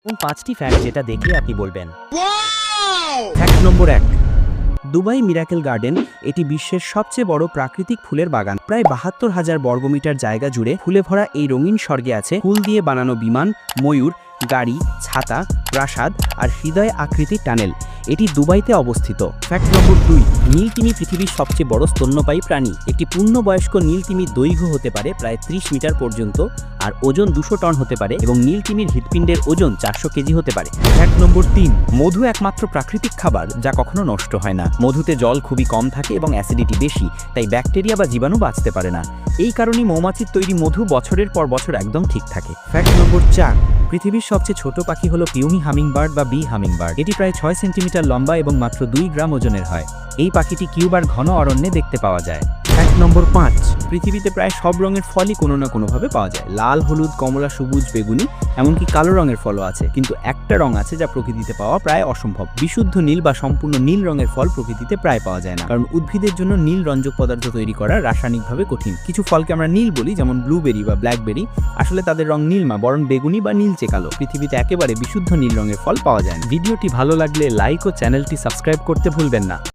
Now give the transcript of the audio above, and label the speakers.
Speaker 1: এবং 5টি ফ্যাক্ট যেটা দেখলে আপনি বলবেন। ফ্যাক্ট নম্বর 1, দুবাই মিরাকেল গার্ডেন এটি বিশ্বের সবচেয়ে বড় প্রাকৃতিক ফুলের বাগান। প্রায় ৭২,০০০ বর্গমিটার জায়গা জুড়ে ফুলে ভরা এই রঙিন স্বর্গে আছে ফুল দিয়ে বানানো বিমান, ময়ূর, গাড়ি, ছাতা, প্রাসাদ আর হৃদয় আকৃতির টানেল। এটি দুবাইতে অবস্থিত। ফ্যাক্ট নম্বর 2, নীল তিমি পৃথিবীর সবচেয়ে বড় স্তন্যপায়ী প্রাণী। একটি পূর্ণবয়স্ক নীল তিমির দৈর্ঘ্য হতে পারে প্রায় 30 মিটার পর্যন্ত আর ওজন 200 টন হতে পারে এবং নীল তিমির হৃৎপিণ্ডের ওজন 400 কেজি হতে পারে। ফ্যাক্ট নম্বর 3, মধু একমাত্র প্রাকৃতিক খাবার যা কখনো নষ্ট হয় না। মধুতে জল খুবই কম থাকে এবং অ্যাসিডিটি বেশি, তাই ব্যাকটেরিয়া বা জীবাণু বাঁচতে পারে না। এই কারণেই মৌমাছির তৈরি মধু বছরের পর বছর একদম ঠিক থাকে। ফ্যাক্ট নম্বর 4, পৃথিবীর সবচেয়ে ছোট পাখি হলো পিউমি হামিংবার্ড বা বি হামিংবার্ড। এটি প্রায় 6 সেন্টিমিটার লম্বা এবং মাত্র 2 গ্রাম ওজনের হয়। এই পাখিটি কিউবার ঘন অরণ্যে দেখতে পাওয়া যায়। ফ্যাক্ট নম্বর 5, পৃথিবীতে প্রায় সব রঙের ফলই কোনো না কোনোভাবে পাওয়া যায়। লাল, হলুদ, কমলা, সবুজ, বেগুনি, এমনকি কালো রঙের ফলও আছে। কিন্তু একটা রং আছে যা প্রকৃতিতে পাওয়া প্রায় অসম্ভব। বিশুদ্ধ নীল বা সম্পূর্ণ নীল রঙের ফল প্রকৃতিতে প্রায় পাওয়া যায় না, কারণ উদ্ভিদের জন্য নীল রঞ্জক পদার্থ তৈরি করা রাসায়নিকভাবে কঠিন। কিছু ফলকে আমরা নীল বলি, যেমন ব্লুবেরি বা ব্ল্যাকবেরি। আসলে তাদের রং নীল না, বরং বেগুনি বা নীলচে কালো। পৃথিবীতে একেবারে বিশুদ্ধ নীল রঙের ফল পাওয়া যায় না। ভিডিওটি ভালো লাগলে লাইক ও চ্যানেলটি সাবস্ক্রাইব করতে ভুলবেন না।